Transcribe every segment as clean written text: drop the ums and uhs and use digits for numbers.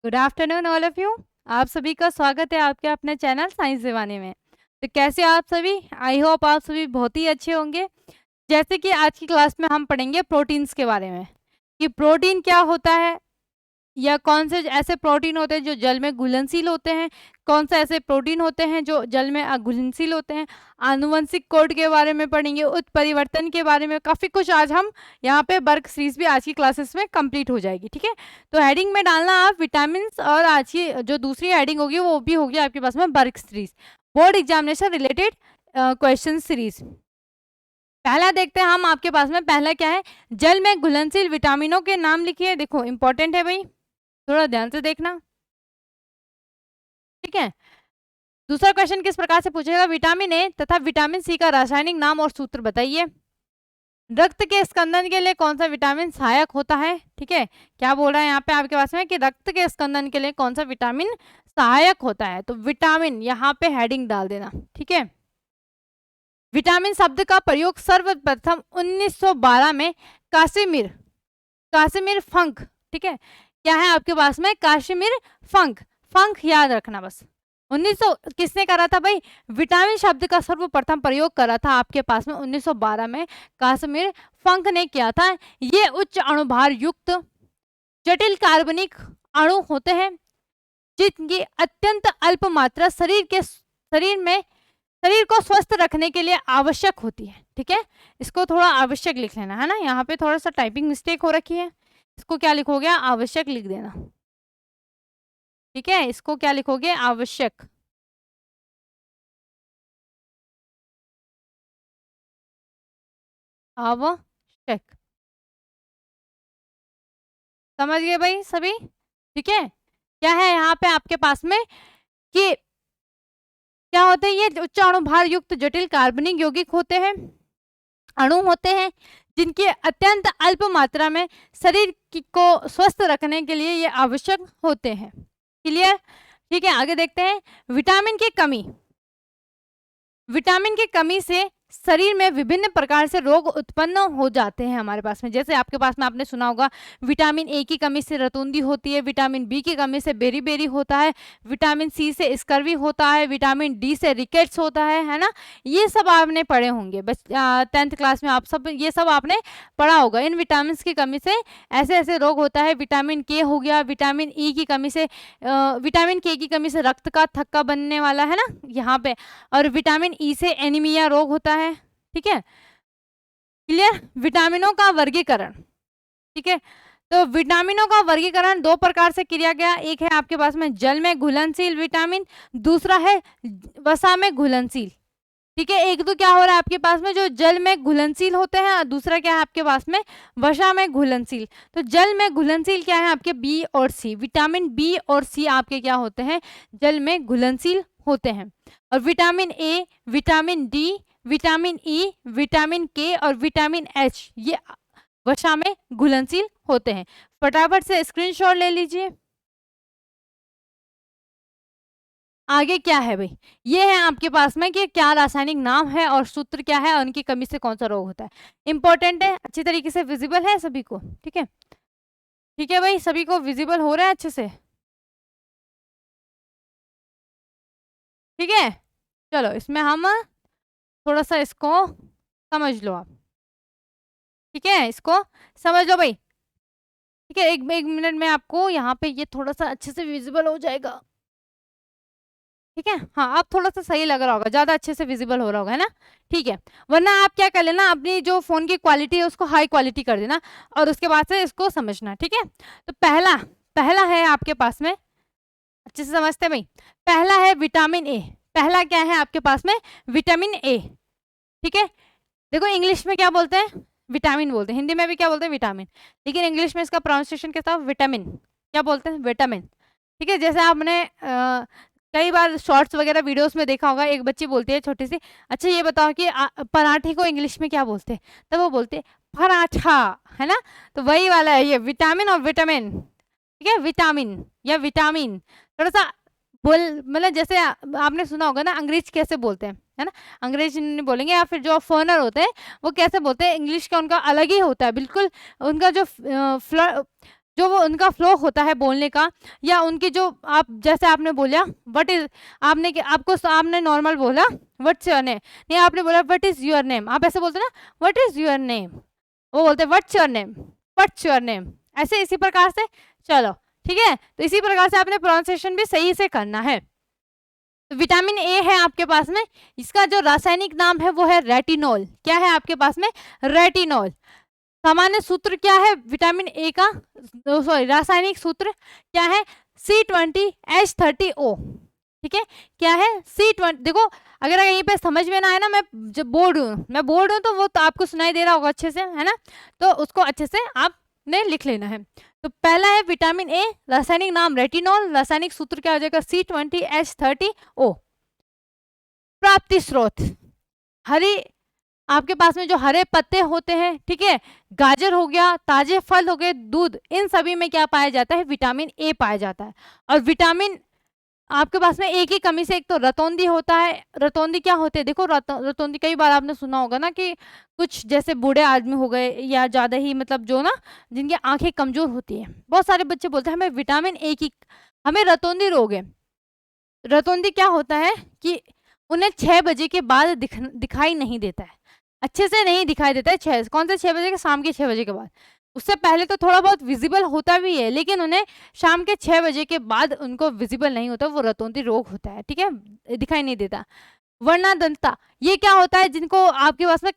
Good afternoon all of you. आप सभी का स्वागत है आपके अपने चैनल साइंस दीवाने में। तो कैसे हो आप सभी? आई होप आप सभी बहुत ही अच्छे होंगे। जैसे कि आज की क्लास में हम पढ़ेंगे प्रोटीन्स के बारे में कि प्रोटीन क्या होता है या कौन से ऐसे प्रोटीन होते हैं जो जल में घुलनशील होते हैं, कौन से ऐसे प्रोटीन होते हैं जो जल में अघुलनशील होते हैं। आनुवंशिक कोड के बारे में पढ़ेंगे, उत्परिवर्तन के बारे में, काफ़ी कुछ आज हम यहाँ पे वर्क सीरीज भी आज की क्लासेस में कंप्लीट हो जाएगी। ठीक है, तो हेडिंग में डालना आप विटामिन, और आज की जो दूसरी हेडिंग होगी वो भी होगी आपके पास में work series, board examination related question series. पहला देखते हैं हम, आपके पास में पहला क्या है, जल में घुलनशील विटामिनों के नाम लिखिए। देखो इंपॉर्टेंट है भाई, थोड़ा ध्यान से देखना। ठीक है, दूसरा क्वेश्चन किस प्रकार से पूछेगा, विटामिन ए तथा विटामिन सी का रासायनिक नाम और सूत्र बताइए। रक्त के स्कंदन के लिए कौन सा विटामिन सहायक होता है। ठीक है, क्या बोल रहा है यहाँ पे आपके पास में कि रक्त के स्कंदन के लिए कौन सा विटामिन सहायक होता है, तो विटामिन यहाँ पे हेडिंग डाल देना। ठीक है, विटामिन शब्द का प्रयोग सर्वप्रथम 1912 में कासिमिर कासिमिर फंक, ठीक है, क्या है आपके पास में, काश्मीर फंक, फंक याद रखना बस। 1900 किसने करा था भाई, विटामिन शब्द का सर्वप्रथम प्रयोग करा था आपके पास में 1912 में काश्मीर फंक ने किया था। ये उच्च अणुभार युक्त जटिल कार्बनिक अणु होते हैं जिनकी अत्यंत अल्प मात्रा शरीर को स्वस्थ रखने के लिए आवश्यक होती है। ठीक है, इसको थोड़ा आवश्यक लिख लेना है ना, यहाँ पे थोड़ा सा टाइपिंग मिस्टेक हो रखी है, इसको क्या लिखोगे, आवश्यक लिख देना। ठीक है, इसको क्या लिखोगे, आवश्यक। आवश्यक, समझ गए भाई सभी। ठीक है, क्या है यहाँ पे आपके पास में कि क्या होते हैं, ये उच्च अणुभार युक्त जटिल कार्बनिक यौगिक होते हैं, अणु होते हैं जिनकी अत्यंत अल्प मात्रा में को स्वस्थ रखने के लिए ये आवश्यक होते हैं। क्लियर? ठीक है, आगे देखते हैं, विटामिन की कमी से शरीर में विभिन्न प्रकार से रोग उत्पन्न हो जाते हैं हमारे पास में। जैसे आपके पास में आपने सुना होगा, विटामिन ए की कमी से रतूंदी होती है, विटामिन बी की कमी से बेरी होता है, विटामिन सी से स्कर्वी होता है, विटामिन डी से रिकेट्स होता है ना। ये सब आपने पढ़े होंगे बस 10th क्लास में, आप सब ये सब आपने पढ़ा होगा। इन विटामिन की कमी से ऐसे ऐसे रोग होता है। विटामिन के हो गया, विटामिन ई की कमी से विटामिन के की कमी से रक्त का थक्का बनने वाला है ना यहाँ पे, और विटामिन ई से एनीमिया रोग होता है। ठीक है, क्लियर? विटामिनों का वर्गीकरण, ठीक है, तो विटामिनों का वर्गीकरण दो प्रकार से किया गया। एक है आपके पास में जल में घुलनशील विटामिन, दूसरा है वसा में घुलनशील। ठीक है, एक तो क्या हो रहा है आपके पास में जो जल में घुलनशील होते हैं, और दूसरा क्या है आपके पास में वसा में घुलनशील। तो जल में घुलनशील क्या है आपके, बी और सी, विटामिन बी और सी आपके क्या होते हैं, जल में घुलनशील होते हैं। और vitamin A, vitamin D, vitamin E, vitamin के और विटामिन एच ये वसा में घुलनशील होते हैं। फटाफट से स्क्रीनशॉट ले लीजिए। आगे क्या है भाई, ये है आपके पास में कि क्या रासायनिक नाम है और सूत्र क्या है और उनकी कमी से कौन सा रोग होता है। इंपॉर्टेंट है, अच्छी तरीके से विजिबल है सभी को। ठीक है, ठीक है भाई, सभी को विजिबल हो रहा है अच्छे से। ठीक है, चलो इसमें हम थोड़ा सा इसको समझ लो आप। ठीक है, इसको समझ लो भाई। ठीक है, एक एक मिनट में आपको यहाँ पे ये थोड़ा सा अच्छे से विजिबल हो जाएगा। ठीक है, हाँ अब थोड़ा सा सही लग रहा होगा, ज्यादा अच्छे से विजिबल हो रहा होगा, है ना। ठीक है, वरना आप क्या कर लेना, अपनी जो फोन की क्वालिटी है उसको हाई क्वालिटी कर देना और उसके बाद से इसको समझना। ठीक है, तो पहला पहला है आपके पास में, अच्छे से समझते हैं भाई। पहला है विटामिन ए, पहला क्या है आपके पास में, विटामिन ए। ठीक है, देखो इंग्लिश में क्या बोलते हैं, विटामिन बोलते हैं, हिंदी में भी क्या बोलते हैं, विटामिन, लेकिन इंग्लिश में इसका प्रोनाउंसिएशन कैसा हो, विटामिन, क्या बोलते हैं, विटामिन। ठीक है, जैसे आपने कई बार शॉर्ट्स वगैरह वीडियोस में देखा होगा, एक बच्ची बोलती है छोटी सी, अच्छा ये बताओ कि पराठे को इंग्लिश में क्या बोलते हैं, तब वो बोलते हैं पराठा, है ना। तो वही वाला है ये विटामिन और विटामिन। ठीक है, विटामिन या विटामिन, थोड़ा सा बोल, मतलब जैसे आपने सुना होगा ना अंग्रेज कैसे बोलते हैं, है ना, अंग्रेज नहीं बोलेंगे, या फिर जो फॉरेनर होते हैं वो कैसे बोलते हैं, इंग्लिश का उनका अलग ही होता है बिल्कुल। उनका जो जो वो उनका फ्लो होता है बोलने का, या उनकी जो आप जैसे आपने बोला व्हाट इज, आपने नॉर्मल बोला व्हाट्स योर नेम, नहीं आपने बोला व्हाट इज योर नेम, आप ऐसे बोलते ना व्हाट इज योर नेम, वो बोलते what's your name, what's your name, ऐसे इसी प्रकार से। चलो ठीक है, तो इसी प्रकार से आपने प्रोनाउंसिएशन भी सही से करना है। तो विटामिन ए है आपके पास में, इसका जो रासायनिक नाम है वो है रेटिनॉल। क्या है आपके पास में? रेटिनॉल। सामान्य सूत्र क्या है विटामिन ए का, सॉरी रासायनिक सूत्र क्या है? C20H30O। ठीक है, क्या है? C20। देखो अगर कहीं पे समझ में ना आए ना, मैं जब बोर्ड हूँ तो वो तो आपको सुनाई दे रहा होगा अच्छे से, है ना, तो उसको अच्छे से आपने लिख लेना है। तो पहला है विटामिन ए, रासायनिक नाम रेटिनॉल, रासायनिक सूत्र क्या हो जाएगा? C20H30O। प्राप्ति स्रोत, हरी, आपके पास में जो हरे पत्ते होते हैं, ठीक है, गाजर हो गया, ताजे फल हो गए, दूध, इन सभी में क्या पाया जाता है? विटामिन ए पाया जाता है। और विटामिन आपके पास में ए की कमी से एक तो रतौंधी होता है। रतौंधी क्या होते हैं? देखो रतौंधी कई बार आपने सुना होगा ना कि कुछ जैसे बूढ़े आदमी हो गए या ज्यादा ही मतलब जो ना जिनकी आंखें कमजोर होती है, बहुत सारे बच्चे बोलते हैं हमें विटामिन ए की, हमें रतौंधी रोग है। रतौंधी क्या होता है कि उन्हें 6 बजे के बाद दिखाई नहीं देता है, अच्छे से नहीं दिखाई देता है। 6 कौन से 6 बजे के? शाम के 6 बजे के बाद। उससे पहले तो थोड़ा बहुत विजिबल होता भी है, लेकिन उन्हें शाम के 6 बजे के बाद उनको विजिबल नहीं होता, वो रतौंधी रोग होता है। ठीक है, दिखाई नहीं देता। वर्णादंता, ये क्या होता है? जिनको आपके पास में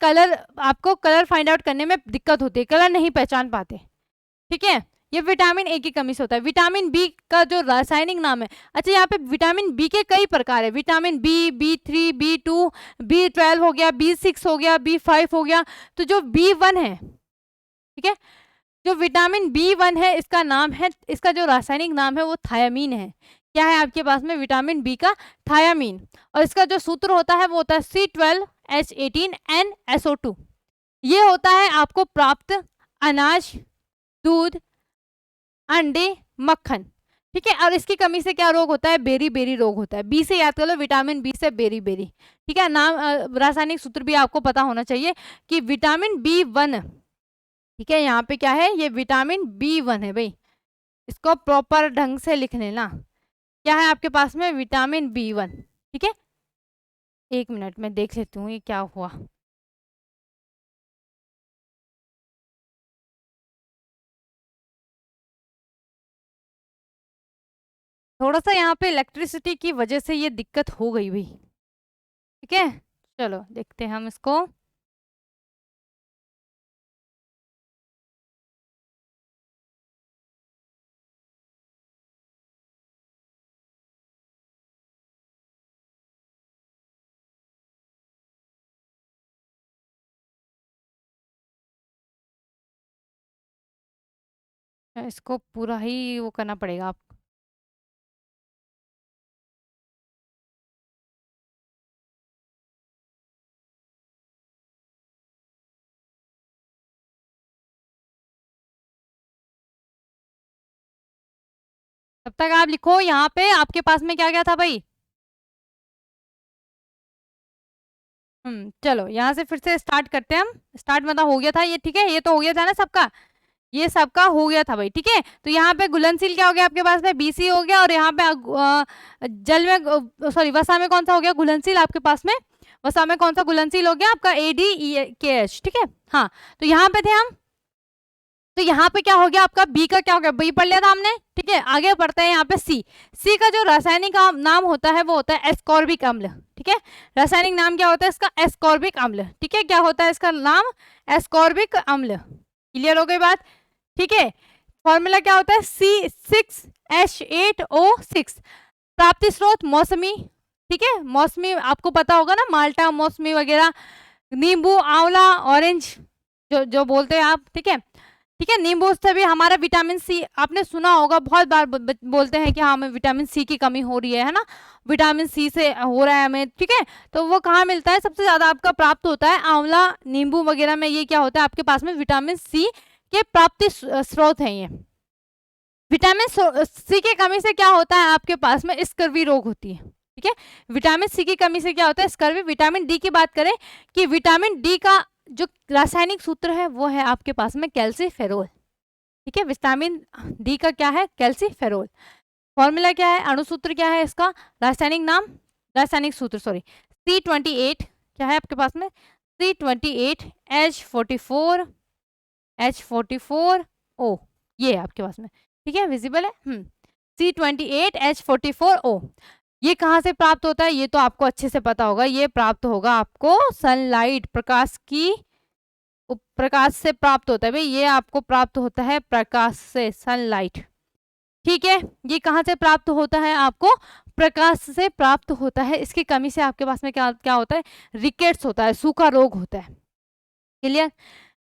आपको कलर फाइंड आउट करने में दिक्कत होती है, कलर नहीं पहचान पाते। ठीक है, ये विटामिन ए की कमी से होता है। विटामिन बी का जो रासायनिक नाम है, अच्छा यहाँ पे विटामिन बी के कई प्रकार है, vitamin B, B3, B2, B12 हो गया, B6 हो गया, B5 हो गया। तो जो B1 है, ठीक है, जो विटामिन B1 है, इसका नाम है, इसका जो रासायनिक नाम है वो थायामीन है। क्या है आपके पास में? विटामिन बी का थायामीन। और इसका जो सूत्र होता है वो होता है C12H18NSO2। ये होता है आपको प्राप्त अनाज, दूध, अंडे, मक्खन। ठीक है, और इसकी कमी से क्या रोग होता है? बेरी बेरी रोग होता है। बी से याद कर लो, विटामिन बी से बेरी बेरी। ठीक है, नाम रासायनिक सूत्र भी आपको पता होना चाहिए कि विटामिन B1, ठीक है, यहाँ पे क्या है? ये विटामिन B1 है भाई, इसको प्रॉपर ढंग से लिख लेना। क्या है आपके पास में? Vitamin B1। ठीक है, एक मिनट में देख लेती हूँ ये क्या हुआ। थोड़ा सा यहाँ पे इलेक्ट्रिसिटी की वजह से ये दिक्कत हो गई भाई। ठीक है, चलो देखते हैं हम इसको। इसको पूरा ही वो करना पड़ेगा आप। तब तक आप लिखो यहाँ पे आपके पास में क्या क्या था भाई। चलो यहाँ से फिर से स्टार्ट करते हैं हम। स्टार्ट मतलब हो गया था ये, ठीक है, ये तो हो गया था ना सबका, ये सबका हो गया था भाई। ठीक है, तो यहाँ पे घुलनशील क्या हो गया आपके पास में? BC हो गया। और यहाँ पे जल में, सॉरी वसा में कौन सा हो गया घुलनशील आपके पास में? वसा में कौन सा घुलनशील हो गया आपका? ADKH। ठीक है, हाँ, तो यहाँ पे थे हम। तो यहाँ पे क्या हो गया आपका? बी का क्या हो गया? बी पढ़ लिया था हमने। ठीक है, आगे बढ़ते हैं यहाँ पे सी का जो रासायनिक नाम होता है वो होता है एस्कॉर्बिक अम्ल। ठीक है, रासायनिक नाम क्या होता है इसका? एस्कॉर्बिक अम्ल। ठीक है, क्या होता है इसका नाम? एस्कॉर्बिक अम्ल। क्लियर हो गई बात? ठीक है, फॉर्मूला क्या होता है? C6H8O6। प्राप्ति स्रोत मौसमी। ठीक है, मौसमी आपको पता होगा ना, माल्टा, मौसमी वगैरह, नींबू, आंवला, ऑरेंज, जो जो बोलते हैं आप। ठीक है, ठीक है, नींबू से भी हमारा विटामिन सी आपने सुना होगा, बहुत बार बोलते हैं कि हाँ हमें विटामिन सी की कमी हो रही है ना, विटामिन सी से हो रहा है हमें। ठीक है, तो वो कहाँ मिलता है? सबसे ज्यादा आपका प्राप्त होता है आंवला, नींबू वगैरह में। ये क्या होता है आपके पास में? विटामिन सी के प्राप्ति स्रोत हैं ये। विटामिन सी की कमी से क्या होता है आपके पास में? स्कर्वी रोग होती है। ठीक है, विटामिन सी की कमी से क्या होता है? स्कर्वी। विटामिन डी की बात करें कि विटामिन डी का जो रासायनिक सूत्र है वो है आपके पास में कैल्सीफेरोल। ठीक है। विटामिन डी का क्या है, कैल्सीफेरोल। फॉर्मूला क्या है, अणुसूत्र क्या है इसका, रासायनिक नाम, रासायनिक सूत्र सॉरी, C28 क्या है आपके पास में, C28H44O, ये है आपके पास में, ठीक है, विजिबल है। C28H44O, ये कहाँ से प्राप्त होता है, ये तो आपको अच्छे से पता होगा, ये प्राप्त होगा आपको सनलाइट, प्रकाश से प्राप्त होता है भाई, ये आपको प्राप्त होता है प्रकाश से, सनलाइट, ठीक है। ये कहाँ से प्राप्त होता है, आपको प्रकाश से प्राप्त होता है। इसकी कमी से आपके पास में क्या क्या होता है, रिकेट्स होता है, सूखा रोग होता है। क्लियर।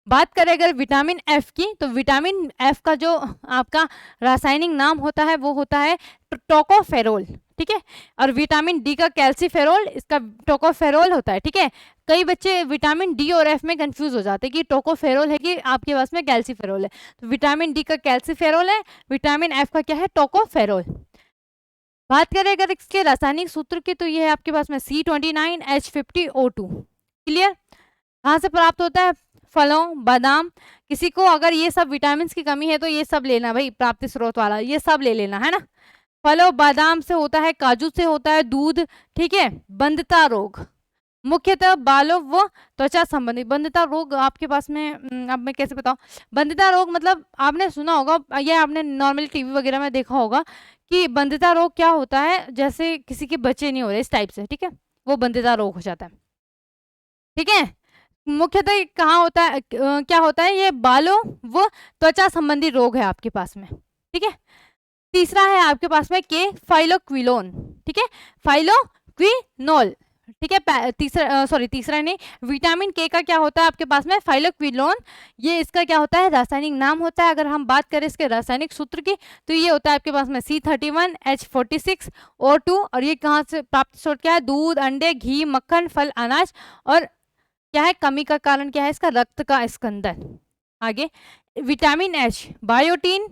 बात करें अगर विटामिन एफ की, तो विटामिन एफ का जो आपका रासायनिक नाम होता है वो होता है टोकोफेरोल, ठीक है। और विटामिन डी का कैल्सीफेरोल, इसका टोकोफेरोल होता है, ठीक है। कई बच्चे विटामिन डी और एफ में कंफ्यूज हो जाते हैं कि टोकोफेरोल है कि आपके पास में कैल्सीफेरोल है। तो विटामिन डी का कैल्सीफेरोल है, विटामिन एफ का क्या है, टोकोफेरोल। बात करें अगर इसके रासायनिक सूत्र की, तो ये है आपके पास में C29H50O2। क्लियर। कहाँ से प्राप्त होता है, फलों, बादाम, किसी को अगर ये सब विटामिन की कमी है तो ये सब लेना भाई, प्राप्ति स्रोत वाला ये सब ले लेना है ना। फलों बादाम से होता है, काजू से होता है, दूध, ठीक है। बंधता रोग, मुख्यतः बालों व त्वचा संबंधी बंधता रोग आपके पास में, अब मैं कैसे बताऊं, बंधता रोग मतलब आपने सुना होगा या आपने नॉर्मल टीवी वगैरह में देखा होगा कि बंधता रोग क्या होता है, जैसे किसी के बच्चे नहीं हो रहे इस टाइप से, ठीक है, वो बंधता रोग हो जाता है, ठीक है। मुख्यतः कहाँ होता है, क्या होता है, ये बालों व त्वचा संबंधी रोग है आपके पास में, ठीक है। तीसरा है आपके पास में के फाइलोक्विनोन, ठीक है, फाइलोक्विनोल, ठीक है। तीसरा नहीं, विटामिन के का क्या होता है आपके पास में, फाइलोक्विनोन, ये इसका क्या होता है, रासायनिक नाम होता है। अगर हम बात करें इसके रासायनिक सूत्र की, तो ये होता है आपके पास में C31H46O2, और ये कहाँ से प्राप्त स्रोत क्या है, दूध, अंडे, घी, मक्खन, फल, अनाज, और क्या है, कमी का कारण क्या है इसका, रक्त का स्कंदन। आगे विटामिन एच, बायोटीन,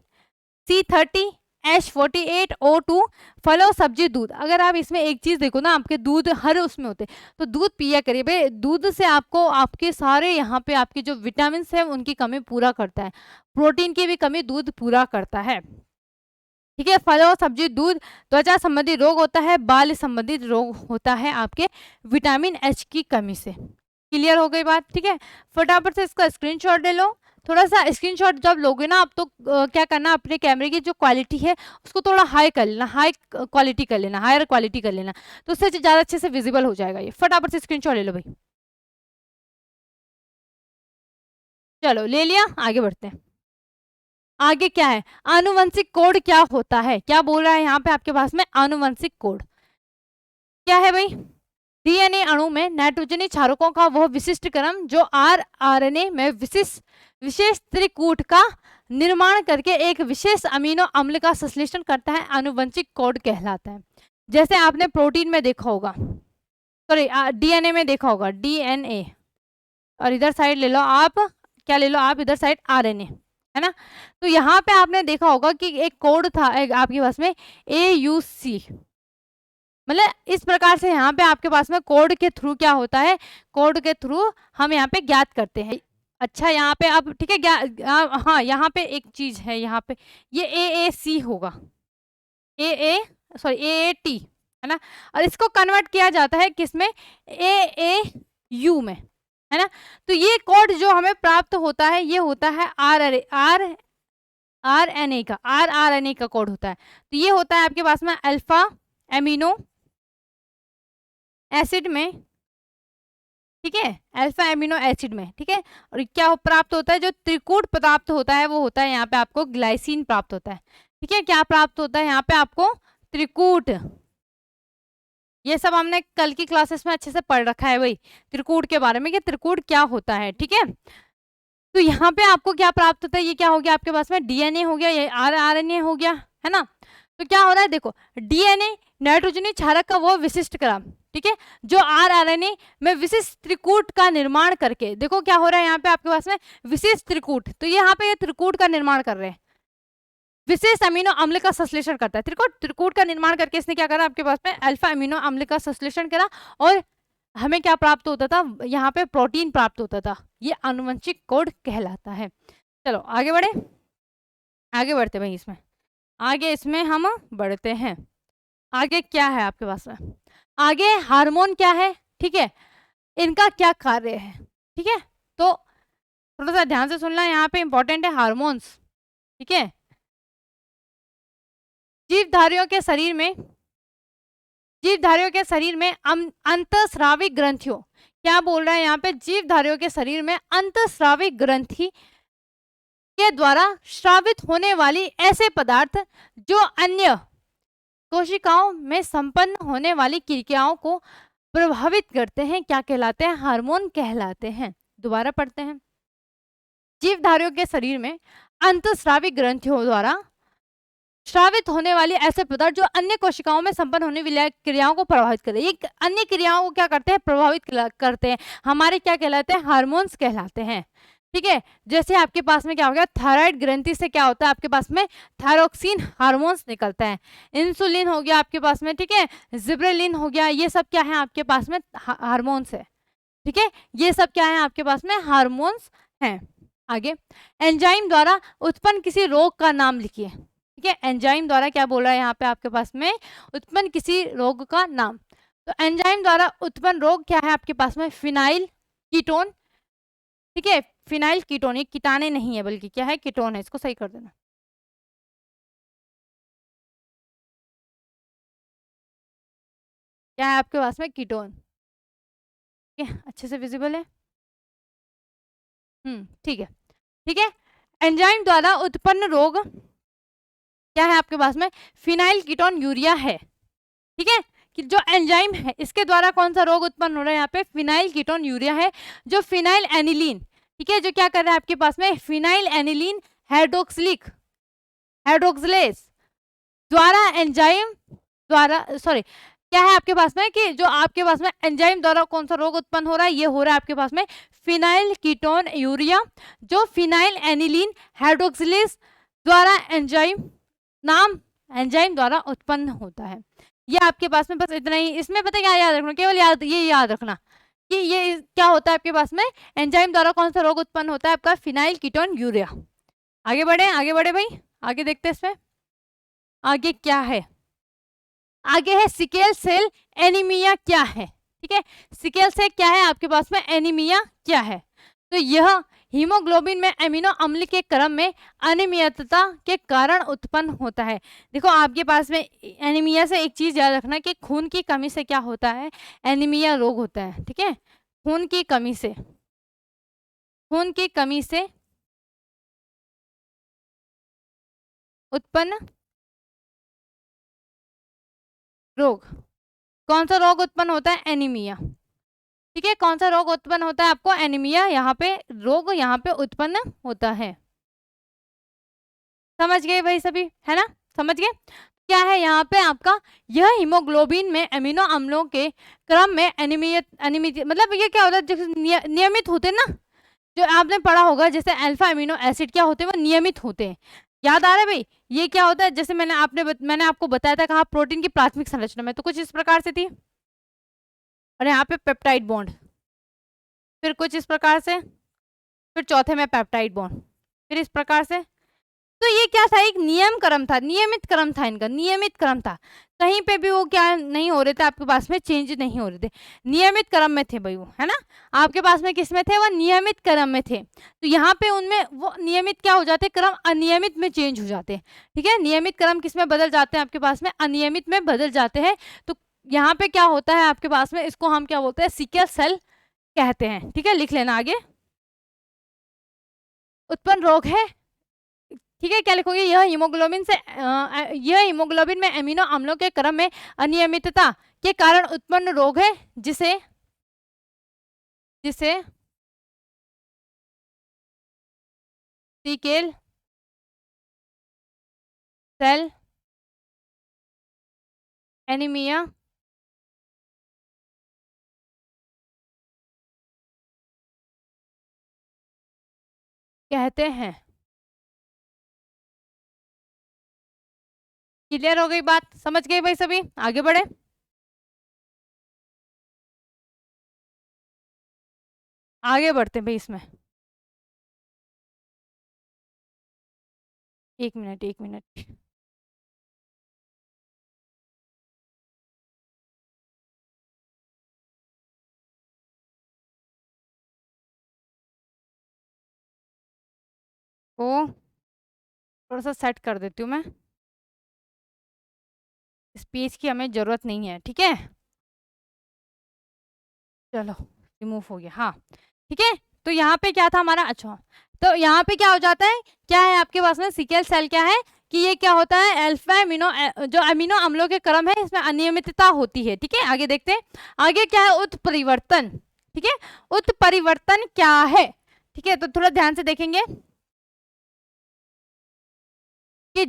C30H48O2, फलों, सब्जी, दूध। अगर आप इसमें एक चीज देखो ना, आपके दूध हर उसमें होते, तो दूध पिया करिए भाई, दूध से आपको आपके सारे यहाँ पे आपके जो विटामिन है उनकी कमी पूरा करता है, प्रोटीन की भी कमी दूध पूरा करता है, ठीक है। फलों, सब्जी, दूध, त्वचा संबंधी रोग होता है, बाल संबंधित रोग होता है आपके विटामिन एच की कमी से। क्लियर हो गई बात, ठीक है। फटाफट से इसका स्क्रीनशॉट ले लो। थोड़ा सा स्क्रीनशॉट जब लोगे ना आप, तो क्या करना, अपने कैमरे की जो क्वालिटी है उसको थोड़ा हाई कर लेना, हाई क्वालिटी कर लेना, हायर क्वालिटी कर लेना, तो उससे ज़्यादा अच्छे से विजिबल हो जाएगा ये। फटाफट से स्क्रीनशॉट ले लो भाई। चलो ले लिया, आगे बढ़ते हैं। आगे क्या है, आनुवंशिक कोड क्या होता है, क्या बोल रहा है यहाँ पे आपके पास में, आनुवंशिक कोड क्या है भाई, डीएनए अणु में नाइट्रोजनी क्षारकों का वह विशिष्ट क्रम जो आरएनए में विशेष त्रिकूट का निर्माण करके एक विशेष अमीनो अम्ल का संश्लेषण करता है, आनुवंशिक कोड कहलाता है। जैसे आपने प्रोटीन में देखा होगा, सॉरी डीएनए में देखा होगा, डीएनए, और इधर साइड ले लो आप, क्या ले लो आप, इधर साइड आरएनए, है ना। तो यहाँ पे आपने देखा होगा कि एक कोड था आपके पास में AUC, मतलब इस प्रकार से यहाँ पे आपके पास में कोड के थ्रू क्या होता है, कोड के थ्रू हम यहाँ पे ज्ञात करते हैं। अच्छा यहाँ पे अब ठीक है, हाँ यहाँ पे एक चीज है, यहाँ पे ये AAC होगा, AAT, है ना, और इसको कन्वर्ट किया जाता है किसमें, AAU में, है ना। तो ये कोड जो हमें प्राप्त होता है ये होता है RNA का, RNA का कोड होता है। तो ये होता है आपके पास में अल्फा एमिनो एसिड में, ठीक है, अल्फा एमिनो एसिड में, ठीक है। और क्या प्राप्त होता है, जो त्रिकूट प्राप्त होता है वो होता है यहाँ पे आपको ग्लाइसिन प्राप्त होता है, ठीक है। क्या प्राप्त होता है यहाँ पे आपको, त्रिकूट। ये सब हमने कल की क्लासेस में अच्छे से पढ़ रखा है भाई, त्रिकूट के बारे में कि त्रिकूट क्या होता है, ठीक है। तो यहाँ पे आपको क्या प्राप्त होता है, ये क्या हो गया आपके पास में, डीएनए हो गया, ये आरएनए हो गया, है ना। तो क्या हो रहा है देखो, डीएनए नाइट्रोजनी क्षारक का वो विशिष्ट क्रम, ठीक है, जो आरएनए में विशिष्ट त्रिकूट का निर्माण करके, देखो क्या हो रहा है यहाँ पे आपके पास में विशेष त्रिकूट, तो यहाँ पे ये त्रिकूट का निर्माण कर रहे हैं, विशेष अमीनो अम्ल का संश्लेषण करता है, त्रिकूट का निर्माण करके इसने क्या करा, आपके पास में अल्फा अमीनो अम्ल का संश्लेषण करा, और हमें क्या प्राप्त होता था, यहाँ पे प्रोटीन प्राप्त होता था, ये आनुवंशिक कोड कहलाता है। चलो आगे बढ़े। आगे बढ़ते भाई इसमें, आगे इसमें हम बढ़ते हैं। आगे क्या है आपके पास में, आगे हार्मोन क्या है, ठीक है, इनका क्या कार्य है, ठीक है। तो थोड़ा सा ध्यान से सुनना, यहाँ पे इंपॉर्टेंट है हार्मोन्स, ठीक है। जीवधारियों के शरीर में, जीवधारियों के शरीर में अंतःस्रावी ग्रंथियों, क्या बोल रहा है यहाँ पे, जीवधारियों के शरीर में अंतःस्रावी ग्रंथि के द्वारा स्रावित होने वाली ऐसे पदार्थ जो अन्य कोशिकाओं में संपन्न होने वाली क्रियाओं को प्रभावित करते हैं, क्या कहलाते हैं, हार्मोन कहलाते हैं। दोबारा पढ़ते हैं, जीवधारियों के शरीर में अंतःस्रावी ग्रंथियों द्वारा स्रावित होने वाली ऐसे पदार्थ जो अन्य कोशिकाओं में संपन्न होने वाली क्रियाओं को प्रभावित करते हैं, ये अन्य क्रियाओं को क्या करते हैं, प्रभावित करते हैं, हमारे क्या कहलाते हैं, हार्मोन्स कहलाते हैं, ठीक है। जैसे आपके पास में क्या हो गया, थायराइड ग्रंथि से क्या होता है, आपके पास में थायरोक्सिन हार्मोन्स निकलता है, इंसुलिन हो गया आपके पास में, ठीक है, जिब्रेलिन हो गया, ये सब क्या है आपके पास में, हार्मोन्स है, ठीक है, ये सब क्या है आपके पास में, हार्मोन्स हैं। आगे, एंजाइम द्वारा उत्पन्न किसी रोग का नाम लिखिए, ठीक है, एंजाइम द्वारा क्या बोल रहा है यहाँ पे आपके पास में, उत्पन्न किसी रोग का नाम। तो एंजाइम द्वारा उत्पन्न रोग क्या है आपके पास में, फिनाइल कीटोन, ठीक है, फिनाइल कीटोन, ये कीटाने नहीं है बल्कि क्या है, कीटोन है, इसको सही कर देना। क्या है आपके पास में, कीटोन, ठीक है, अच्छे से विजिबल है, ठीक है, ठीक है। एंजाइम द्वारा उत्पन्न रोग क्या है आपके पास में, फिनाइल कीटोन यूरिया है, ठीक है, कि जो एंजाइम है इसके द्वारा कौन सा रोग उत्पन्न हो रहा है यहाँ पे, फिनाइल कीटोन यूरिया है, जो फिनाइल एनिलीन, ठीक है, जो क्या कर रहा है आपके पास में, फिनाइल एनिलीन हाइड्रोक्सिलिक हाइड्रोक्सिलेज द्वारा एंजाइम द्वारा, सॉरी, क्या है आपके पास में कि जो आपके पास में एंजाइम द्वारा कौन सा रोग उत्पन्न हो रहा है, ये हो रहा है आपके पास में फिनाइल कीटोन यूरिया, जो फिनाइल एनिलीन हाइड्रोक्सिलेज द्वारा एंजाइम नाम एंजाइम द्वारा उत्पन्न होता है। ये आपके पास में बस इतना ही, इसमें पता क्या याद रखना, केवल ये याद रखना कि ये क्या होता है आपके पास में, एंजाइम द्वारा कौन सा रोग उत्पन्न होता है, आपका फिनाइल कीटोन यूरिया। आगे बढ़े भाई, आगे देखते हैं इसमें आगे क्या है। आगे है सिकेल सेल एनीमिया क्या है, ठीक है, सिकेल सेल क्या है आपके पास में, एनीमिया क्या है, तो यह हीमोग्लोबिन में एमिनो अम्ल के क्रम में अनियमितता के कारण उत्पन्न होता है। देखो आपके पास में एनीमिया से एक चीज याद रखना कि खून की कमी से क्या होता है, एनीमिया रोग होता है, ठीक है, खून की कमी से, खून की कमी से उत्पन्न रोग, कौन सा रोग उत्पन्न होता है, एनीमिया, ठीक है, कौन सा रोग उत्पन्न होता है आपको, एनीमिया, यहाँ पे रोग यहाँ पे उत्पन्न होता है। समझ गए भाई सभी, है ना, समझ गए। क्या है यहाँ पे आपका, यह हीमोग्लोबिन में एमिनो अम्लों के क्रम में अनियमित अनियमित मतलब ये क्या होता है, जैसे नियमित होते हैं ना, जो आपने पढ़ा होगा, जैसे अल्फा अमीनो एसिड क्या होते हैं, वो नियमित होते हैं, याद आ रहा है भाई, ये क्या होता है, जैसे मैंने आपको बताया था कहा प्रोटीन की प्राथमिक संरचना में, तो कुछ इस प्रकार से थी, और यहाँ पे पेप्टाइड बॉन्ड, फिर कुछ इस प्रकार से, फिर चौथे में पेप्टाइड बॉन्ड, फिर इस प्रकार से। तो ये क्या था, एक नियम क्रम था, नियमित क्रम था, इनका नियमित क्रम था, कहीं पे भी वो क्या नहीं हो रहे थे आपके पास में, चेंज नहीं हो रहे थे, नियमित क्रम में थे भाई वो, है ना, आपके पास में किस में थे, वो नियमित क्रम में थे। तो यहाँ पे उनमें वो नियमित क्या हो जाते, क्रम अनियमित में चेंज हो जाते हैं, ठीक है, नियमित क्रम किस में बदल जाते हैं आपके पास में, अनियमित में बदल जाते हैं। तो यहाँ पे क्या होता है आपके पास में, इसको हम क्या बोलते हैं, सिकल सेल कहते हैं, ठीक है, लिख लेना आगे, उत्पन्न रोग है, ठीक है, क्या लिखोगे, यह हीमोग्लोबिन से यह हीमोग्लोबिन में एमिनो अम्लों के क्रम में अनियमितता के कारण उत्पन्न रोग है, जिसे जिसे सिकेल सेल एनीमिया कहते हैं। क्लियर हो गई बात, समझ गए भाई सभी, आगे बढ़े। आगे बढ़ते हैं भाई इसमें, एक मिनट, एक मिनट। ओ, थोड़ा सा सेट कर देती हूँ मैं। इस पेज की हमें जरूरत नहीं है, ठीक है। चलो, रिमूव हो गया, हाँ। ठीक है, तो यहाँ पे क्या था हमारा, अच्छा, तो यहाँ पे क्या हो जाता है, क्या है आपके पास में सीक्वेल सेल, क्या है कि ये क्या होता है, अल्फा अमीनो, जो अमीनो अम्लों के क्रम है इसमें अनियमितता होती है। ठीक है, आगे देखते हैं। आगे क्या है, उत्परिवर्तन। ठीक है, उत्परिवर्तन क्या है। ठीक है, तो थोड़ा ध्यान से देखेंगे कि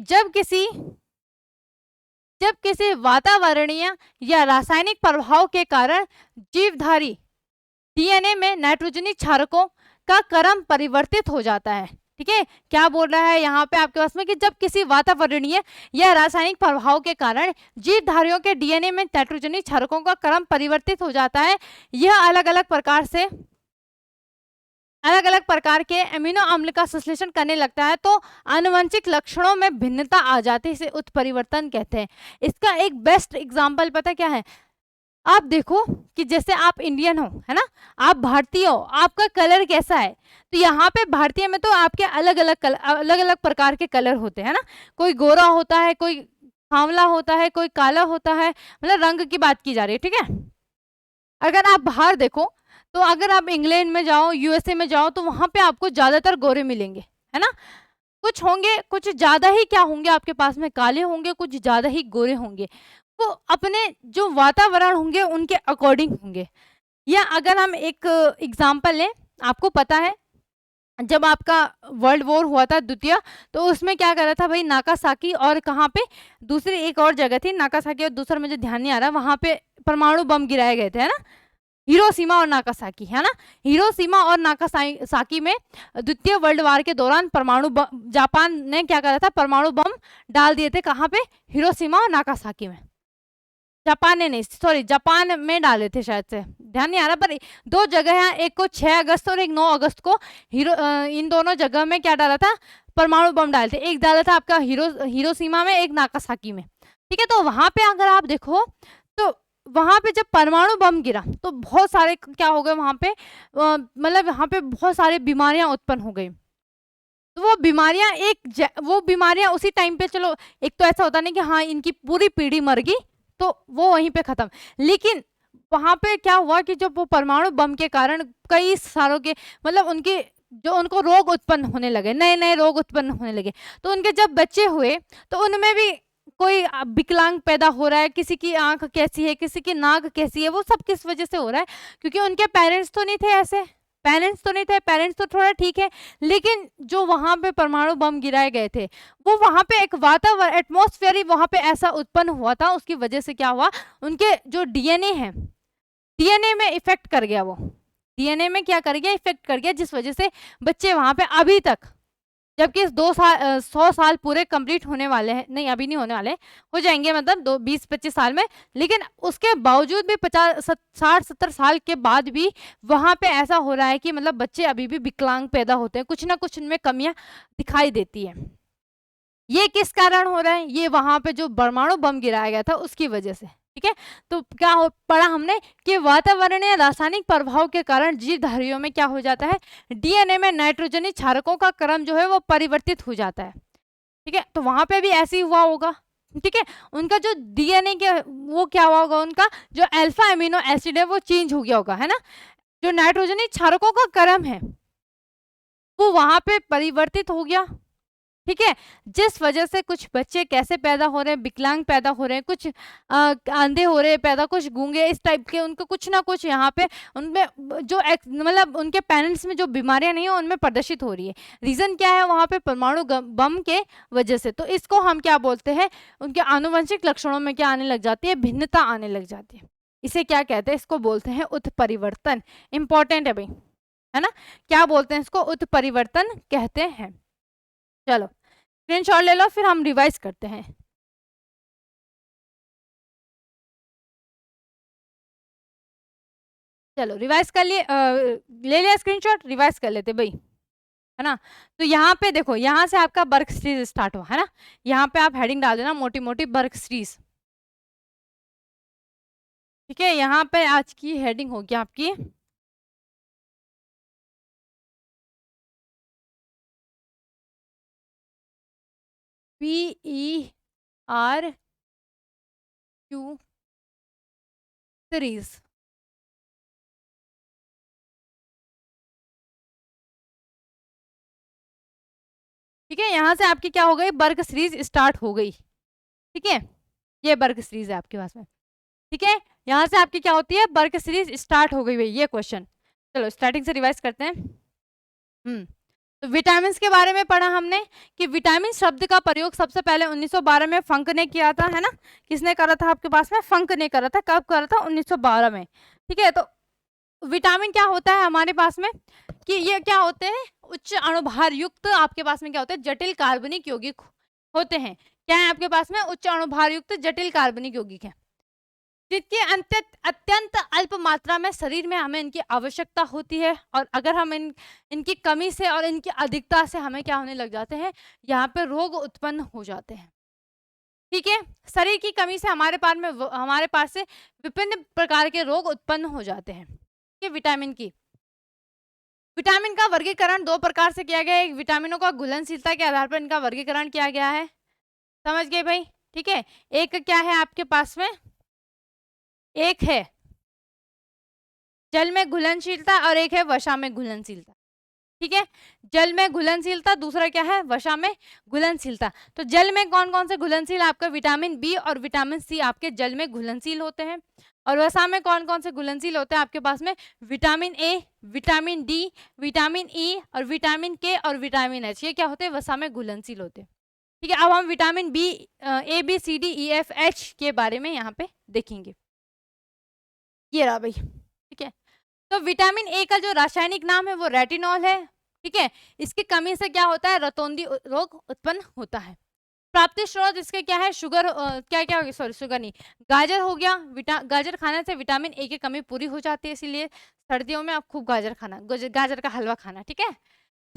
जब किसी वातावरणीय या रासायनिक प्रभाव के कारण जीवधारी डीएनए में नाइट्रोजनी क्षारकों का क्रम परिवर्तित हो जाता है। ठीक है, क्या बोल रहा है यहाँ पे आपके पास में कि जब किसी वातावरणीय या रासायनिक प्रभाव के कारण जीवधारियों के डीएनए में नाइट्रोजनी क्षारकों का क्रम परिवर्तित हो जाता है, यह अलग अलग प्रकार के अमीनो अम्ल का संश्लेषण करने लगता है, तो आनुवंशिक लक्षणों में भिन्नता आ जाती है, इसे उत्परिवर्तन कहते हैं। इसका एक बेस्ट एग्जाम्पल पता क्या है, आप देखो कि जैसे आप इंडियन हो, है ना, आप भारतीय हो, आपका कलर कैसा है, तो यहाँ पे भारतीय में तो आपके अलग अलग प्रकार के कलर होते हैं ना। कोई गोरा होता है, कोई सांवला होता है, कोई काला होता है, मतलब रंग की बात की जा रही है। ठीक है, अगर आप बाहर देखो, तो अगर आप इंग्लैंड में जाओ, यूएसए में जाओ, तो वहां पे आपको ज्यादातर गोरे मिलेंगे, है ना। कुछ होंगे, कुछ ज्यादा ही क्या होंगे आपके पास में, काले होंगे, कुछ ज्यादा ही गोरे होंगे। वो अपने जो वातावरण होंगे उनके अकॉर्डिंग होंगे। या अगर हम एक एग्जाम्पल लें, आपको पता है जब आपका वर्ल्ड वॉर हुआ था द्वितीय, तो उसमें क्या करा था भाई, नागासाकी और कहाँ पे, दूसरी एक और जगह थी, नागासाकी और दूसरा मुझे ध्यान नहीं आ रहा, वहां पे परमाणु बम गिराए गए थे, है ना। हिरोशिमा और नागासाकी, है ना। हिरोशिमा और नागासाकी में द्वितीय वर्ल्ड वार के दौरान परमाणु बम, जापान ने क्या करा था, परमाणु बम डाल दिए थे, कहाँ पे, हिरोशिमा और नागासाकी में। जापान ने नहीं, सॉरी, जापान में डाले थे शायद से, ध्यान नहीं आ रहा, पर दो जगह है, एक को 6 अगस्त और एक 9 अगस्त को इन दोनों जगह में क्या डाला था, परमाणु बम डाले थे। एक डाला था आपका हिरोशिमा में, एक नागासाकी में। ठीक है, तो वहां पे अगर आप देखो, तो वहां पे जब परमाणु बम गिरा तो बहुत सारे क्या हो गए वहां पे, मतलब वहां पे बहुत सारी बीमारियां उत्पन्न हो गई। तो वो बीमारियां उसी टाइम पे, चलो, एक तो ऐसा होता नहीं कि हाँ इनकी पूरी पीढ़ी मर गई तो वो वहीं पे खत्म, लेकिन वहां पे क्या हुआ कि जब वो परमाणु बम के कारण कई सालों के, मतलब उनके जो उनको रोग उत्पन्न होने लगे, नए नए रोग उत्पन्न होने लगे, तो उनके जब बच्चे हुए तो उनमें भी कोई विकलांग पैदा हो रहा है, किसी की आंख कैसी है, किसी की नाक कैसी है, वो सब किस वजह से हो रहा है, क्योंकि उनके पेरेंट्स तो नहीं थे ऐसे, पेरेंट्स तो थोड़ा ठीक है, लेकिन जो वहां पे परमाणु बम गिराए गए थे, वो वहां पे एक वातावरण, एटमॉस्फेयर ही वहां पे ऐसा उत्पन्न हुआ था, उसकी वजह से क्या हुआ, उनके जो डीएनए है, डीएनए में इफेक्ट कर गया, वो डीएनए में क्या कर गया, इफेक्ट कर गया, जिस वजह से बच्चे वहां पे अभी तक, जबकि इस 100 साल पूरे कंप्लीट होने वाले हैं, नहीं अभी नहीं होने वाले, हो जाएंगे मतलब 20-25 साल में, लेकिन उसके बावजूद भी 50-60-70 साल के बाद भी वहां पे ऐसा हो रहा है कि मतलब बच्चे अभी भी विकलांग पैदा होते हैं, कुछ ना कुछ उनमें कमियां दिखाई देती है। ये किस कारण हो रहा है, ये वहां पे जो परमाणु बम गिराया गया था उसकी वजह से। ठीक है, तो क्या हो पढ़ा हमने कि वातावरणीय रासायनिक प्रभाव के कारण जीवधारियों में क्या हो जाता है, डीएनए में नाइट्रोजनी क्षारकों का क्रम जो है वो परिवर्तित हो जाता है। ठीक है, तो वहां पे भी ऐसे ही हुआ होगा। ठीक है, उनका जो डीएनए के वो क्या हुआ होगा, उनका जो अल्फा अमीनो एसिड है वो चेंज हो गया होगा, है ना। जो नाइट्रोजनी क्षारकों का क्रम है वो वहां पे परिवर्तित हो गया। ठीक है, जिस वजह से कुछ बच्चे कैसे पैदा हो रहे हैं, विकलांग पैदा हो रहे हैं, कुछ अंधे हो रहे हैं पैदा, कुछ गूंगे, इस टाइप के, उनको कुछ ना कुछ यहाँ पे उनमें जो मतलब उनके पेरेंट्स में जो बीमारियां नहीं है उनमें प्रदर्शित हो रही है। रीजन क्या है, वहां पे परमाणु बम के वजह से। तो इसको हम क्या बोलते हैं, उनके आनुवंशिक लक्षणों में क्या आने लग जाती है, भिन्नता आने लग जाती है। इसे क्या कहते हैं, इसको बोलते हैं उत्परिवर्तन। इंपॉर्टेंट है भाई, है ना, क्या बोलते हैं इसको, उत्परिवर्तन कहते हैं। चलो, स्क्रीनशॉट ले लो, फिर हम रिवाइज करते हैं। चलो रिवाइज कर लिए, ले लिया स्क्रीनशॉट, रिवाइज कर लेते भाई। है ना। तो यहाँ पे देखो, यहाँ से आपका बर्क सीरीज स्टार्ट हुआ है ना, यहाँ पे आप हेडिंग डाल देना मोटी मोटी बर्क सीरीज। ठीक है, यहाँ पे आज की हेडिंग होगी आपकी PERQ सीरीज। ठीक है, यहाँ से आपकी क्या हो गई, बर्क सीरीज स्टार्ट हो गई। ठीक है, ये बर्क सीरीज है आपके पास में। ठीक है, यहाँ से आपकी क्या होती है, बर्क सीरीज स्टार्ट हो गई भाई, ये क्वेश्चन। चलो स्टार्टिंग से रिवाइज करते हैं। तो विटामिन के बारे में पढ़ा हमने कि विटामिन शब्द का प्रयोग सबसे पहले 1912 में फंक ने किया था, है ना। किसने करा था आपके पास में, फंक ने करा था। कब करा था, 1912 में। ठीक है, तो विटामिन क्या होता है हमारे पास में कि ये क्या होते हैं, उच्च अणुभार युक्त आपके पास में क्या होते हैं, जटिल कार्बनिक यौगिक होते हैं। क्या है आपके पास में, उच्च अणुभार युक्त जटिल कार्बनिक यौगिक है, जिनकी अत्यंत अल्प मात्रा में शरीर में हमें इनकी आवश्यकता होती है। और अगर हम इनकी कमी से और इनकी अधिकता से हमें क्या होने लग जाते हैं, यहाँ पे रोग उत्पन्न हो जाते हैं। ठीक है, शरीर की कमी से हमारे पास से विभिन्न प्रकार के रोग उत्पन्न हो जाते हैं। ठीक है, विटामिन का वर्गीकरण दो प्रकार से किया गया है। एक, विटामिनों का घुलनशीलता के आधार पर इनका वर्गीकरण किया गया है। समझ गए भाई। ठीक है, एक क्या है आपके पास में, एक है जल में घुलनशीलता और एक है वसा में घुलनशीलता। ठीक है, जल में घुलनशीलता, दूसरा क्या है, वसा में घुलनशीलता। तो जल में कौन कौन से घुलनशील, आपका विटामिन बी और विटामिन सी आपके जल में घुलनशील होते हैं। और वसा में कौन कौन से घुलनशील होते हैं आपके पास में, vitamin A, vitamin D, vitamin E और विटामिन के और विटामिन एच, ये क्या होते हैं, वसा में घुलनशील होते हैं। ठीक है, अब हम vitamin B, A B C D E F H के बारे में यहाँ पे देखेंगे। ये रहा भाई। ठीक है, तो विटामिन ए का जो रासायनिक नाम है वो रेटिनॉल है। ठीक है, इसकी कमी से क्या होता है, रतौंधी रोग उत्पन्न होता है। प्राप्ति स्रोत इसके क्या है, शुगर, क्या क्या होगी, सॉरी शुगर नहीं, गाजर हो गया। गाजर खाने से विटामिन ए की कमी पूरी हो जाती है, इसीलिए सर्दियों में आप खूब गाजर खाना, गाजर का हलवा खाना। ठीक है,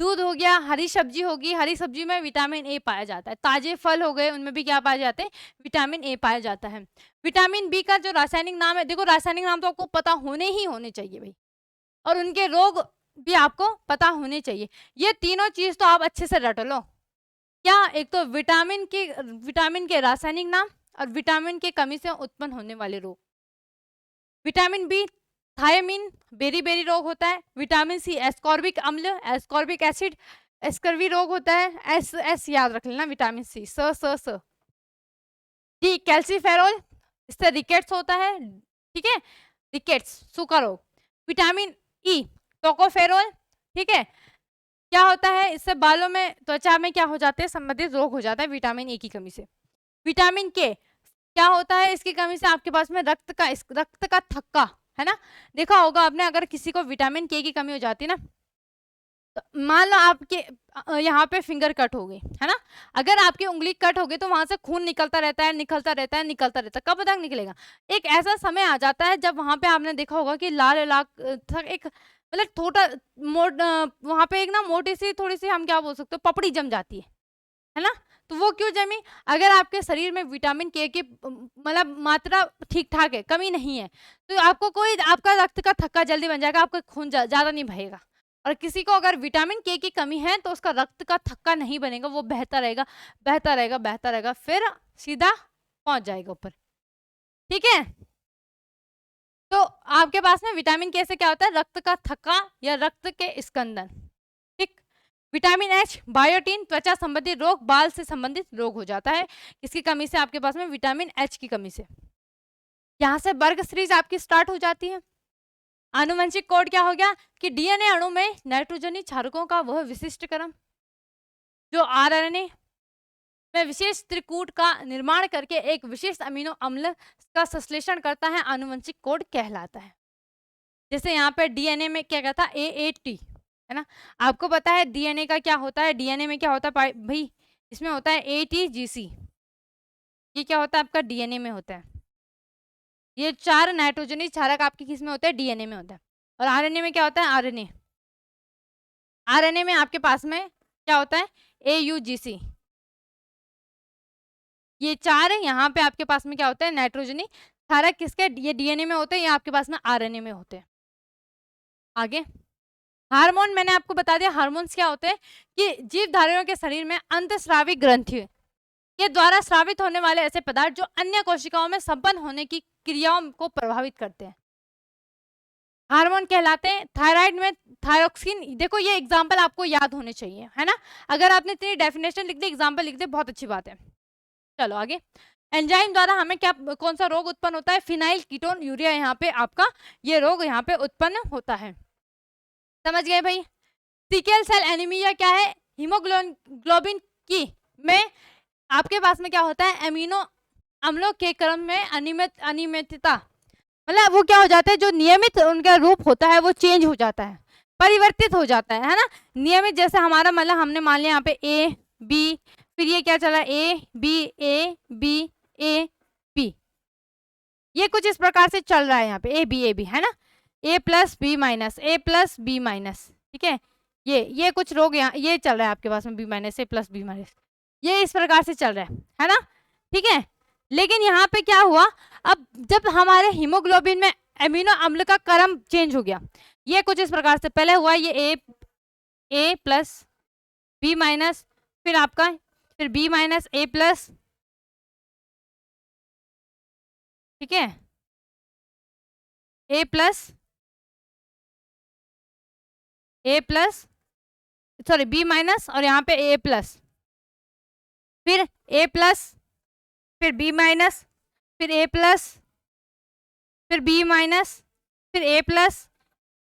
दूध हो गया, हरी सब्जी होगी, हरी सब्जी में विटामिन ए पाया जाता है। ताजे फल हो गए, उनमें भी क्या पाए जाते हैं, विटामिन ए पाया जाता है। विटामिन बी का जो रासायनिक नाम है, देखो रासायनिक नाम तो आपको पता होने चाहिए भाई, और उनके रोग भी आपको पता होने चाहिए। ये तीनों चीज तो आप अच्छे से रट लो। क्या, एक तो विटामिन के रासायनिक नाम और विटामिन की कमी से उत्पन्न होने वाले रोग। Vitamin B thiamine beriberi रोग होता है। विटामिन सी एस्कॉर्बिक अम्ल, एस्कॉर्बिक एसिड, एस्कर्वी रोग होता है। एस एस याद रख लेना, विटामिन सी, स डी कैल्सीफेरोल, इससे रिकेट्स होता है। ठीक है, रिकेट्स सूखा रोग। Vitamin E tocopherol. ठीक है, क्या होता है, इससे बालों में, त्वचा में क्या हो जाते हैं, संबंधित रोग हो जाता है विटामिन ए की कमी से। विटामिन के क्या होता है, इसकी कमी से आपके पास में रक्त का थक्का, है ना। देखा होगा आपने, अगर किसी को विटामिन के की कमी हो जाती है ना, तो मान लो आपके यहाँ पे फिंगर कट हो गई, है ना। अगर आपकी उंगली कट हो गई तो वहां से खून निकलता रहता है, निकलता रहता है, निकलता रहता है, कब तक निकलेगा। एक ऐसा समय आ जाता है जब वहां पे आपने देखा होगा कि लाल लाल एक मतलब छोटा वहां पे एक ना मोटी सी, थोड़ी सी, हम क्या बोल सकते हो, पपड़ी जम जाती है ना। तो वो क्यों जमी, अगर आपके शरीर में विटामिन के की मतलब मात्रा ठीक ठाक है, कमी नहीं है, तो आपको कोई, आपका रक्त का थक्का जल्दी बन जाएगा, आपका खून ज्यादा नहीं बहेगा। और किसी को अगर विटामिन के की कमी है तो उसका रक्त का थक्का नहीं बनेगा, वो बहता रहेगा, बहता रहेगा, बहता रहेगा, फिर सीधा पहुंच जाएगा ऊपर। ठीक है, तो आपके पास में विटामिन के से क्या होता है, रक्त का थक्का या रक्त के स्कंदन। ठीक, विटामिन एच बायोटीन, त्वचा संबंधित रोग, बाल से संबंधित रोग हो जाता है किसकी कमी से, आपके पास में विटामिन एच की कमी से। यहाँ से वर्ग सीरीज आपकी स्टार्ट हो जाती है। आनुवंशिक कोड क्या हो गया कि डीएनए अणु में नाइट्रोजनी क्षारकों का वह विशिष्ट क्रम जो आरएनए में विशेष त्रिकूट का निर्माण करके एक विशेष अमीनो अम्ल का संश्लेषण करता है, आनुवंशिक कोड कहलाता है। जैसे यहाँ पे डीएनए में क्या कहता है, AAT, है ना। आपको पता है डीएनए का क्या होता है, डीएनए में क्या होता है भाई, इसमें होता है ATGC। ये क्या होता है आपका, डीएनए में होता है। ये 4 नाइट्रोजनी क्षारक आपके किस में होते हैं, डीएनए में होता है। और आरएनए में क्या होता है, आरएनए, आरएनए में आपके पास में क्या होता है, AUGC, ये 4 है। यहाँ पे आपके पास में क्या होता है, नाइट्रोजनी क्षारक, किसके, ये डीएनए में होते हैं, ये आपके पास में आरएनए में होते हैं। आगे हार्मोन, मैंने आपको बता दिया हार्मोन्स क्या होते हैं कि जीवधारियों के शरीर में अंतस्रावी ग्रंथि के द्वारा स्रावित होने वाले ऐसे पदार्थ जो अन्य कोशिकाओं में संपन्न होने की क्रियाओं को प्रभावित करते हैं, हार्मोन कहलाते हैं। थायराइड में थायरोक्सिन, देखो ये एग्जांपल आपको याद होने चाहिए, है ना। अगर आपने इतनी डेफिनेशन लिख दी, एग्जांपल लिख दे, बहुत अच्छी बात है। चलो आगे, एंजाइम द्वारा हमें क्या, कौन सा रोग उत्पन्न होता है, फिनाइल कीटोन यूरिया, यहाँ पे आपका ये रोग यहाँ पे उत्पन्न होता है। समझ गए भाई। सिकल सेल एनीमिया क्या है, हीमोग्लोबिन की में आपके पास में क्या होता है, अमीनो अम्लों के क्रम में अनियमितता, मतलब वो क्या हो जाता है, जो नियमित उनका रूप होता है वो चेंज हो जाता है, परिवर्तित हो जाता है ना। नियमित जैसे हमारा मतलब हमने मान लिया यहाँ पे A B, फिर ये क्या चला A B, ये कुछ इस प्रकार से चल रहा है यहाँ पे A B है ना, A plus B minus, A plus B minus, ठीक है। ये कुछ रोग यहाँ ये चल रहा है आपके पास में B minus, A plus B minus, ये इस प्रकार से चल रहा है ना, ठीक है। लेकिन यहाँ पे क्या हुआ, अब जब हमारे हीमोग्लोबिन में एमिनो अम्ल का क्रम चेंज हो गया, ये कुछ इस प्रकार से पहले हुआ, ये A प्लस B माइनस, फिर आपका फिर B माइनस A प्लस, ठीक है, A plus sorry B minus, और यहाँ पे A प्लस, फिर A प्लस, फिर B माइनस, फिर A प्लस, फिर B माइनस, फिर A प्लस,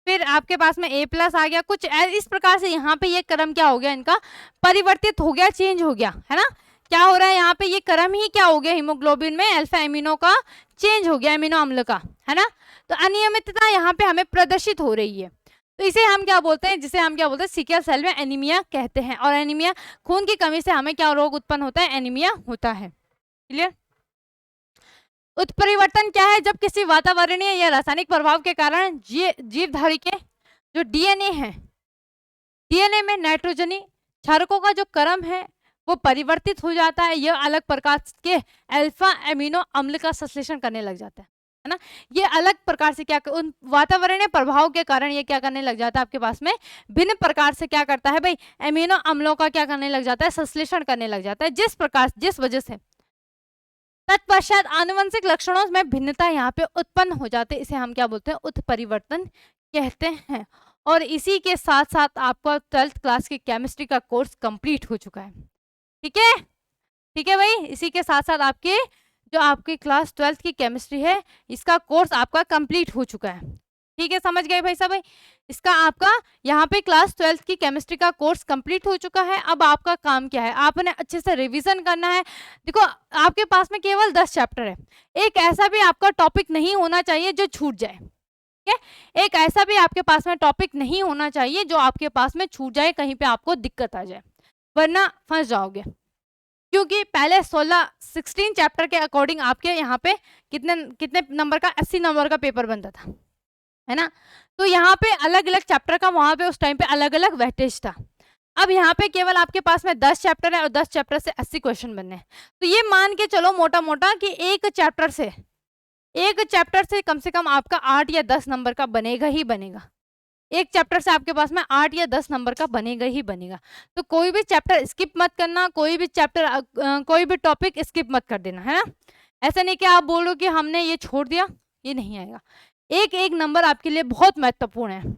फिर आपके पास में A प्लस आ गया। कुछ इस प्रकार से यहाँ पे ये क्रम क्या हो गया, इनका परिवर्तित हो गया, चेंज हो गया, है ना। क्या हो रहा है यहाँ पे, ये क्रम ही क्या हो गया, हीमोग्लोबिन में अल्फा एमिनो का चेंज हो गया, एमिनो अम्ल का, है ना। तो अनियमितता यहाँ पे हमें प्रदर्शित हो रही है, तो इसे हम क्या बोलते हैं, जिसे हम क्या बोलते हैं, सिकल सेल में एनीमिया कहते हैं। और एनीमिया, खून की कमी से हमें क्या रोग उत्पन्न होता है, एनीमिया होता है। क्लियर। उत्परिवर्तन क्या है, जब किसी वातावरणीय या रासायनिक प्रभाव के कारण जीवधारी के जो डीएनए है, डीएनए में नाइट्रोजनी क्षारकों का जो क्रम है वो परिवर्तित हो जाता है, यह अलग प्रकार के अल्फा एमिनो अम्ल का संश्लेषण करने लग जाता है ना। ये अलग प्रकार से क्या उन वातावरणीय प्रभाव के कारण ये क्या करने लग जाता है, आपके पास में भिन्न प्रकार से क्या करता है भाई, एमिनो अम्लों का क्या करने लग जाता है, संश्लेषण करने लग जाता है, जिस वजह से तत्पश्चात आनुवंशिक लक्षणों में भिन्नता यहाँ पे उत्पन्न हो जाते हैं, इसे हम क्या बोलते हैं, उत्परिवर्तन कहते हैं। और इसी के साथ साथ आपका 12th क्लास की केमिस्ट्री का कोर्स कंप्लीट हो चुका है, ठीक है, ठीक है भाई। इसी के साथ साथ आपके जो आपकी क्लास 12th की केमिस्ट्री है, इसका कोर्स आपका कंप्लीट हो चुका है, ठीक है, समझ गए भाई साहब। इसका आपका यहाँ पे क्लास 12th की केमिस्ट्री का कोर्स कंप्लीट हो चुका है। अब आपका काम क्या है, आपने अच्छे से रिवीजन करना है। देखो आपके पास में केवल 10 चैप्टर है, एक ऐसा भी आपका टॉपिक नहीं होना चाहिए जो छूट जाए, ठीक है। एक ऐसा भी आपके पास में टॉपिक नहीं होना चाहिए जो आपके पास में छूट जाए, कहीं पे आपको दिक्कत आ जाए, वरना फंस जाओगे। क्योंकि पहले 16 चैप्टर के अकॉर्डिंग आपके यहाँ पे कितने नंबर का, 80 नंबर का पेपर बनता था, है ना। तो यहाँ पे अलग अलग चैप्टर का वहां पे उस टाइम पे अलग अलग वेटेज था। अब यहाँ पे केवल आपके पास में 10 चैप्टर है और 10 चैप्टर से 80 क्वेश्चन बनने हैं। तो ये मान के चलो मोटा मोटा कि एक चैप्टर से कम से कम आपका 8 या 10 नंबर का बनेगा ही बनेगा। एक चैप्टर से आपके पास में 8 या 10 नंबर का बनेगा ही बनेगा। तो कोई भी चैप्टर स्किप मत करना, कोई भी टॉपिक स्किप मत कर देना, है ना। ऐसा नहीं कि आप बोलो कि हमने ये छोड़ दिया, ये नहीं आएगा। एक एक नंबर आपके लिए बहुत महत्वपूर्ण है,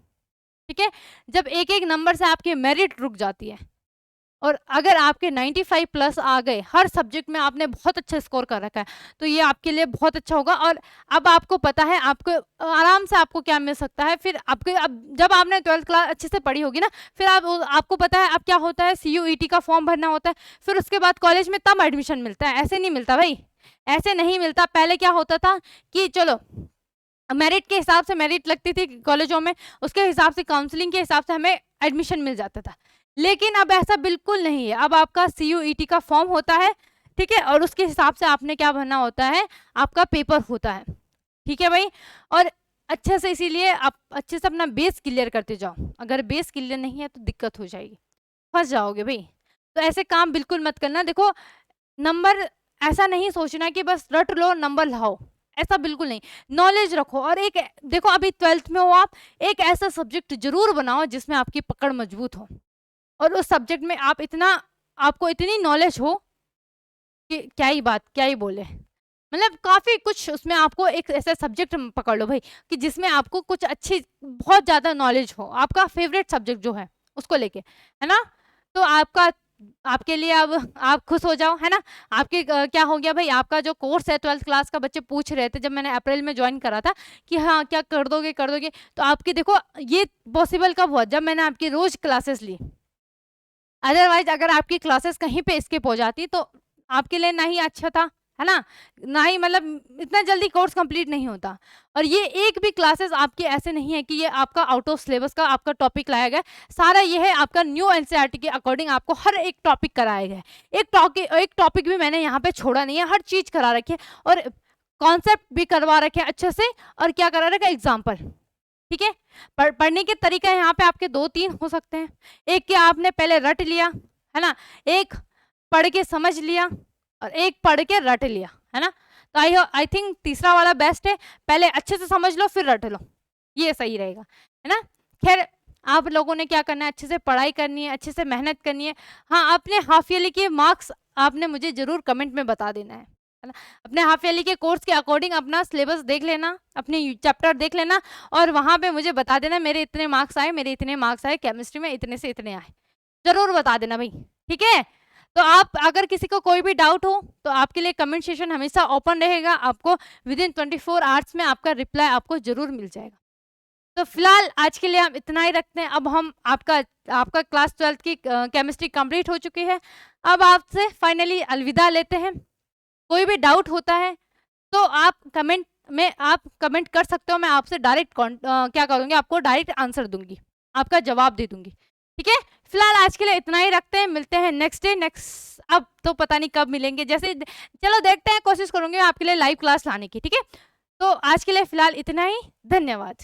ठीक है। जब एक एक नंबर से आपकी मेरिट रुक जाती है, और अगर आपके 95 प्लस आ गए, हर सब्जेक्ट में आपने बहुत अच्छा स्कोर कर रखा है, तो ये आपके लिए बहुत अच्छा होगा। और अब आपको पता है आपको आराम से आपको क्या मिल सकता है, फिर आपके अब जब आपने 12th क्लास अच्छे से पढ़ी होगी ना, फिर आपको पता है अब क्या होता है, CUET का फॉर्म भरना होता है, फिर उसके बाद कॉलेज में तब एडमिशन मिलता है। ऐसे नहीं मिलता भाई, ऐसे नहीं मिलता। पहले क्या होता था कि चलो मेरिट के हिसाब से मेरिट लगती थी कॉलेजों में, उसके हिसाब से काउंसलिंग के हिसाब से हमें एडमिशन मिल जाता था। लेकिन अब ऐसा बिल्कुल नहीं है, अब आपका CUET का फॉर्म होता है, ठीक है, और उसके हिसाब से आपने क्या भरना होता है, आपका पेपर होता है, ठीक है भाई। और अच्छे से, इसीलिए आप अच्छे से अपना बेस क्लियर करते जाओ। अगर बेस क्लियर नहीं है तो दिक्कत हो जाएगी, फंस जाओगे भाई। तो ऐसे काम बिल्कुल मत करना। देखो, नंबर ऐसा नहीं सोचना कि बस रट लो नंबर लाओ, ऐसा बिल्कुल नहीं। नॉलेज रखो। और एक देखो, अभी 12th में हो आप, एक ऐसा सब्जेक्ट जरूर बनाओ जिसमें आपकी पकड़ मजबूत हो, और उस सब्जेक्ट में आप इतना, आपको इतनी नॉलेज हो कि क्या ही बात, क्या ही बोले। मतलब काफी कुछ उसमें आपको एक ऐसा सब्जेक्ट पकड़ लो भाई कि जिसमें आपको कुछ अच्छी, बहुत ज्यादा नॉलेज हो, आपका फेवरेट सब्जेक्ट जो है उसको लेके, है ना। तो आपका, आपके लिए अब आप खुश हो जाओ, है ना। आपके क्या हो गया भाई, आपका जो कोर्स है 12th क्लास का, बच्चे पूछ रहे थे जब मैंने अप्रैल में ज्वाइन करा था कि हाँ क्या कर दोगे कर दोगे, तो आपकी देखो ये पॉसिबल कब हुआ, जब मैंने आपकी रोज क्लासेस ली। अदरवाइज अगर आपकी क्लासेस कहीं पे स्किप हो जाती तो आपके लिए ना ही अच्छा था, है ना, ना ही मतलब इतना जल्दी कोर्स कंप्लीट नहीं होता। और ये एक भी क्लासेस आपके ऐसे नहीं है कि ये आपका आउट ऑफ सिलेबस का आपका टॉपिक लाया गया, सारा ये है आपका न्यू एनसीईआरटी के अकॉर्डिंग आपको हर एक टॉपिक कराया गया है। एक टॉपिक भी मैंने यहाँ पे छोड़ा नहीं है, हर चीज करा रखी है, और कॉन्सेप्ट भी करवा रखे हैं अच्छे से, और क्या करा रखा है, एग्जाम्पल। ठीक है। पढ़ने के तरीका यहाँ पे आपके 2-3 हो सकते हैं। एक कि आपने पहले रट लिया, है ना, एक पढ़ के समझ लिया, और एक पढ़ के रट लिया, है ना। तो आई थिंक तीसरा वाला बेस्ट है, पहले अच्छे से समझ लो फिर रट लो, ये सही रहेगा, है ना। खैर, आप लोगों ने क्या करना है, अच्छे से पढ़ाई करनी है, अच्छे से मेहनत करनी है। हाँ, अपने हाफ ईयरली के मार्क्स आपने मुझे जरूर कमेंट में बता देना है ना। अपने हाफ ईयरली के कोर्स के अकॉर्डिंग अपना सिलेबस देख लेना, अपने चैप्टर देख लेना, और वहां पे मुझे बता देना मेरे इतने मार्क्स आए, मेरे इतने मार्क्स आए, केमिस्ट्री में इतने से इतने आए, जरूर बता देना भाई। ठीक है। तो आप, अगर किसी को कोई भी डाउट हो तो आपके लिए कमेंट सेशन हमेशा ओपन रहेगा, आपको विद इन 24 आवर्स में आपका रिप्लाई आपको जरूर मिल जाएगा। तो फिलहाल आज के लिए हम इतना ही रखते हैं। अब हम आपका आपका क्लास 12th की केमिस्ट्री कंप्लीट हो चुकी है। अब आपसे फाइनली अलविदा लेते हैं। कोई भी डाउट होता है तो आप कमेंट में आप कमेंट कर सकते हो, मैं आपसे डायरेक्ट क्या करूँगी, आपको डायरेक्ट आंसर दूंगी, आपका जवाब दे दूंगी। ठीक है। फिलहाल आज के लिए इतना ही रखते हैं, मिलते हैं नेक्स्ट डे। नेक्स्ट अब तो पता नहीं कब मिलेंगे, जैसे चलो देखते हैं, कोशिश करूंगी आपके लिए लाइव क्लास लाने की। ठीक है। तो आज के लिए फिलहाल इतना ही, धन्यवाद।